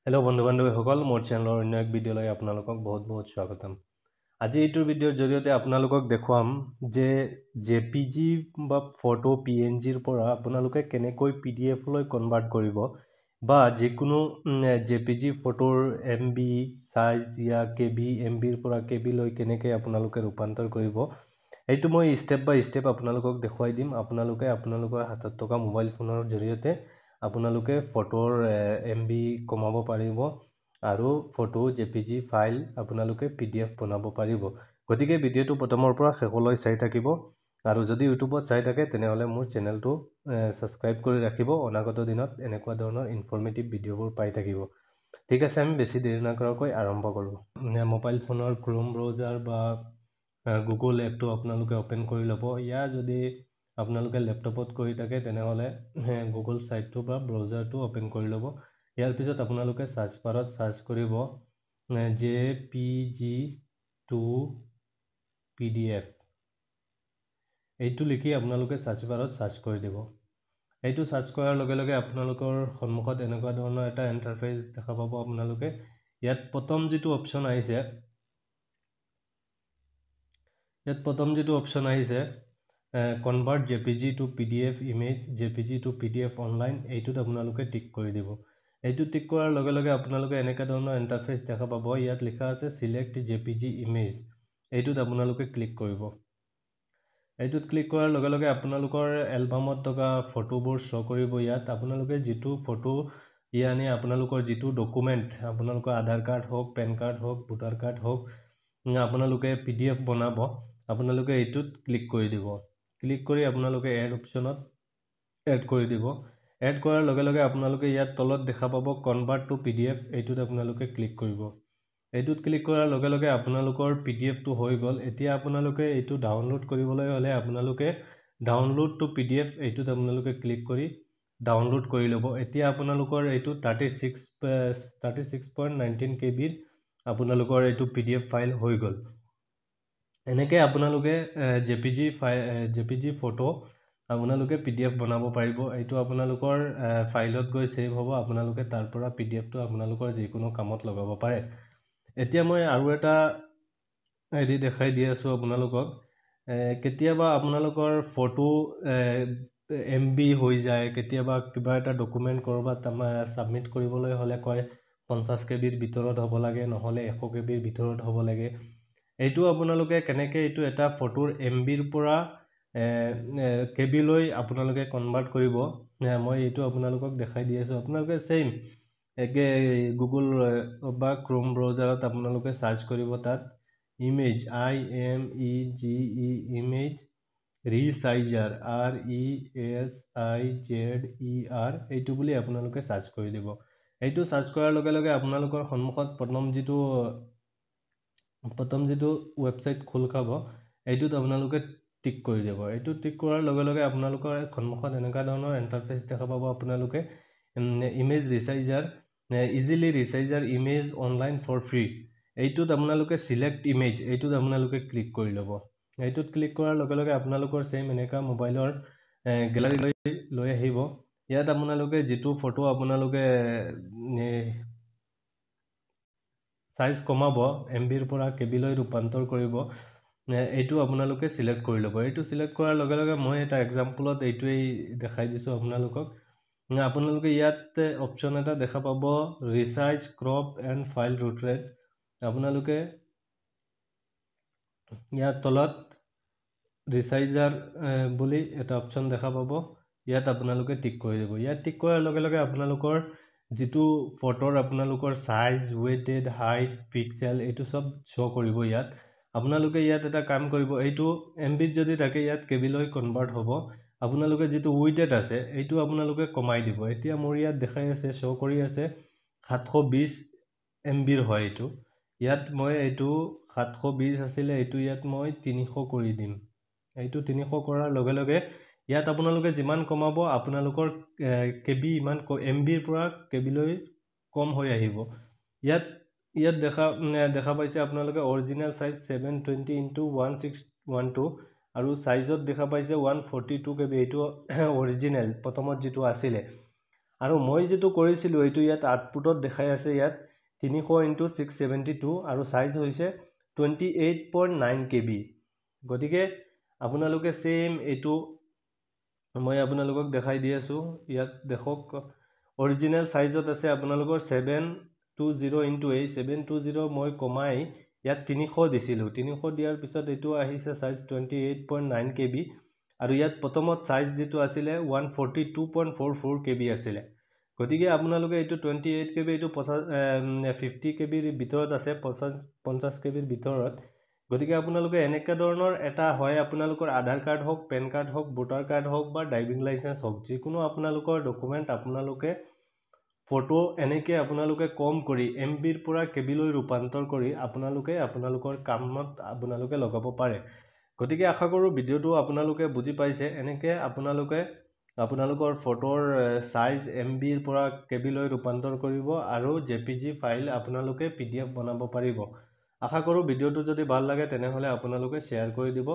Hello बंधु बान्धवीসকল মোৰ চেনেলৰ অন্য এক ভিডিঅ'লৈ আপোনালোকক বহুত স্বাগতম। আজি এইটো ভিডিঅ'ৰ জৰিয়তে আপোনালোকক দেখুৱাম যে জেপিজি বা ফটো পিএনজিৰ পৰা আপোনালোকে কেনেকৈ পিডিএফ লৈ কনভাৰ্ট কৰিব বা যিকোনো জেপিজি ফটোৰ এমবি সাইজ या কেবি এমবিৰ পৰা কেবি লৈ কেনেকৈ আপোনালোকে ৰূপান্তৰ কৰিব এইটো মই স্টেপ বাই স্টেপ আপোনালোকক দেখুৱাই দিম। আপোনালোকে আপোনালোকৰ হাতত থকা মোবাইল ফোনৰ জৰিয়তে আপোনালোকে ফটোৰ এমবি কমাব পাৰিব আৰু ফটো জেপিজি ফাইল আপোনালোকে পিডিএফ বনাব পাৰিব। গতিকে ভিডিঅ'টো প্ৰথমৰ পৰা শেষলৈ চাই থাকিব আৰু যদি ইউটিউবত চাই থাকে তেনেহলে মোৰ চেনেলটো সাবস্ক্ৰাইব কৰি ৰাখিব। অনাগত দিনত এনেকুৱা ধৰণৰ ইনফৰমেটিভ ভিডিঅ'বোৰ পাই থাকিব। ঠিক আছে, আমি বেছি দেৰি নকৰাকৈ আৰম্ভ কৰোঁ। মোবাইল ফোনৰ ক্ৰোম ব্ৰাউজাৰ বা গুগল এপটো আপোনালোকে ওপেন কৰি ল'ব। ইয়াৰ যদি আপোনালোকে ল্যাপটপত কৰি থাকে তেনেহলে গুগল সাইটটো বা ব্ৰাউজাৰটো ওপেন কৰি ল'ব। ইয়াৰ পিছত আপোনালোকে সাৰ্চ বাৰত সাৰ্চ কৰিব jpg2 pdf এইটো লিখি আপোনালোকে সাৰ্চ বাৰত সাৰ্চ কৰি দিব। এইটো সাৰ্চ কৰাৰ লগে লগে আপোনালোকৰ সন্মুখত এনেকুৱা ধৰণৰ এটা ইন্টাৰফেস দেখা পাব। আপোনালোকে ইয়াত প্ৰথম যিটো অপচন আহিছে convert JPG two PDF image JPG two PDF online এইটোত আপোনালোকে টিক কৰি দিব। এইটো টিক কৰাৰ লগে লগে আপোনালোকে এনেকুৱা ধৰণৰ ইন্টাৰফেস দেখা পাব। ইয়াত লিখা আছে সিলেক্ট জেপিজি ইমেজ এইটোত আপোনালোকে ক্লিক কৰিব। এইটোত ক্লিক কৰাৰ লগে লগে আপোনালোকৰ এলবামত থকা ফটোবোৰ শো কৰিব। ইয়াত আপোনালোকে যিটো ফটো ইয়ানি আপোনালোকৰ যিটো ডকুমেন্ট আপোনালোকৰ আধাৰ কাৰ্ড হোক পেন কাৰ্ড হোক ভোটাৰ কাৰ্ড হোক আপোনালোকে পিডিএফ বনাব আপোনালোকে এইটোত ক্লিক কৰি দিব। ক্লিক কৰি আপোনালোকে এড অপচনত এড কৰি দিব। এড কৰাৰ লগে লগে আপোনালোকে ইয়াত তলত দেখা পাব কনভাৰ্ট টু পিডিএফ এইটোত আপোনালোকে ক্লিক কৰিব। এইটোত ক্লিক কৰাৰ লগে লগে আপোনালোকৰ পিডিএফটো হৈ গ'ল। এতিয়া আপোনালোকে এইটো ডাউনলোড কৰিবলৈ হলে আপোনালোকে ডাউনলোড টু পিডিএফ এইটোত আপোনালোকে ক্লিক কৰি ডাউনলোড কৰি ল'ব। এতিয়া আপোনালোকৰ এইটো 36.19 কেবিৰ আপোনালোকৰ এইটো পিডিএফ ফাইল হৈ গ'ল। এনেকৈ আপোনালোকে জেপিজি ফটো আপোনালোকে পিডিএফ বনাব পাৰিব। এইটো আপোনালোকৰ ফাইলত গৈ সেভ হ'ব। আপোনালোকে তাৰ পৰা পিডিএফটো আপোনালোকৰ যিকোনো কামত লগাব পাৰে। এতিয়া মই আৰু এটা হেৰি দেখাই দি আছো আপোনালোকক। কেতিয়াবা আপোনালোকৰ ফটো এমবি হৈ যায়, কেতিয়াবা কিবা এটা ডকুমেন্ট কৰবাত সাবমিট কৰিবলৈ হলে কয় 50 কেবিৰ ভিতৰত হ'ব লাগে নহলে 100 কেবিৰ ভিতৰত হ'ব লাগে। এইটো আপোনালোকে কেনেকৈ এইটো এটা ফটোৰ এমবিৰ পৰা কেবি লৈ আপোনালোকে কনভাৰ্ট কৰিব মই এইটো আপোনালোকক দেখাই দি আছো। আপোনালোকে সেম একে গুগল বা ক্ৰোম ব্ৰাউজাৰত আপোনালোকে সাৰ্চ কৰিব। তাত ইমেজ IMEGE ইমেজ ৰিসাইজাৰ RESIZER এইটো বুলি আপোনালোকে সাৰ্চ কৰি দিব। এইটো সাৰ্চ কৰাৰ লগে লগে আপোনালোকৰ সন্মুখত প্ৰথম যিটো ৱেবসাইট খোল খাব এইটোত আপোনালোকে টিক কৰি দিব। এইটো টিক কৰাৰ লগে লগে আপোনালোকৰ সন্মুখত এনেকুৱা ধৰণৰ ইন্টাৰফেস দেখা পাব। আপোনালোকে image resizer easily resizer image online for free এইটোত আপোনালোকে সিলেক্ট ইমেজ এইটোত আপোনালোকে ক্লিক কৰি ল'ব। এইটোত ক্লিক কৰাৰ লগে লগে আপোনালোকৰ সেম এনেকা মোবাইলৰ গ্যালাৰী লৈ আহিব। ইয়াত আপোনালোকে যিটো ফটো আপোনালোকে সাইজ কমাব এমবিৰ পৰা কেবি লৈ ৰূপান্তৰ কৰিব এইটো আপোনালোকে সিলেক্ট কৰি ল'ব। এইটো সিলেক্ট কৰাৰ লগে লগে মই এটা এক্সাম্পলত এইটোৱেই দেখাই দিছো আপোনালোকক। আপোনালোকে ইয়াত অপচন এটা দেখা পাব ৰিসাইজ ক্ৰপ এণ্ড ফাইল ৰোটেট। আপোনালোকে ইয়াৰ তলত ৰিসাইজাৰ বুলি এটা অপচন দেখা পাব। ইয়াত আপোনালোকে টিক কৰি দিব। ইয়াত টিক কৰাৰ লগে লগে আপোনালোকৰ যিটো ফটোৰ আপোনালোকৰ সাইজ ওয়েটেড হাইট পিক্সেল এইটো সব শো কৰিব। ইয়াত আপোনালোকে ইয়াত এটা কাম কৰিব। এইটো এমবিত যদি থাকে ইয়াত কেবি লৈ কনভাৰ্ট হ'ব। আপোনালোকে যিটো ওয়েটেড আছে এইটো আপোনালোকে কমাই দিব। এতিয়া মোৰ ইয়াত দেখাই আছে শো কৰি আছে 720 এমবিৰ হয় এইটো। ইয়াত মই এইটো 720 আছিল এইটো ইয়াত মই 300 কৰি দিম। এইটো 300 কৰাৰ লগে লগে ইয়াত আপোনালোকে যিমান কমাব আপোনালোকৰ কেবি ইমান এমবিৰ পৰা কেবি লৈ কম হৈ আহিব। ইয়াত দেখা পাইছে আপোনালোকে অৰিজিনাল সাইজ 720x1612 আৰু সাইজত দেখা পাইছে 142 কেবি। এইটো অৰিজিনাল প্ৰথমত যিটো আছিল আৰু মই যেটো কৰিছিলোঁ এইটো ইয়াত আউটপুটত দেখাই আছে ইয়াত 300 × 672 আৰু সাইজ হৈছে 28.9 KB গতিকে আপোনালোকে সেম এইটো মই আপোনালোকক দেখাই দি আছো ইয়াত দেখক অৰিজিনাল সাইজত আছে আপোনালোকৰ 720 * 8 720 মই কমাই ইয়াত 300 দিছিলো 300 দিয়াৰ পিছত এইটো আহিছে সাইজ 28.9 KB আৰু ইয়াত প্ৰথমত সাইজ যেটো আছিল 142.44 KB আছিল গতিকে আপোনালোকে এইটো 28 KB এইটো 50 KB ৰ ভিতৰত আছে 50 KB ৰ ভিতৰত গতিকে আপোনালোকে এনেকা ধৰণৰ এটা হয় আপোনালোকৰ আধাৰ কাৰ্ড হওক পেন কাৰ্ড হওক ভোটাৰ কাৰ্ড হওক বা ড্ৰাইভিং লাইসেন্স হওক যিকোনো আপোনালোকৰ ডকুমেন্ট আপোনালোকে ফটো এনেকে আপোনালোকে কম কৰি MB ৰ পৰা KB লৈ ৰূপান্তৰ কৰি আপোনালোকে আপোনালোকৰ কামত আপোনালোকে লগাব পাৰে গতিকে আশা কৰো ভিডিওটো আপোনালোকে বুজি পাইছে এনেকে আপোনালোকে আপোনালোকৰ ফটোৰ সাইজ MB ৰ পৰা KB লৈ ৰূপান্তৰ কৰিব আৰু JPG ফাইল আপোনালোকে PDF বনাব পাৰিব আশা কৰো ভিডিওটো যদি ভাল লাগে তেনেহলে আপোনালোকে শেয়াৰ কৰি দিব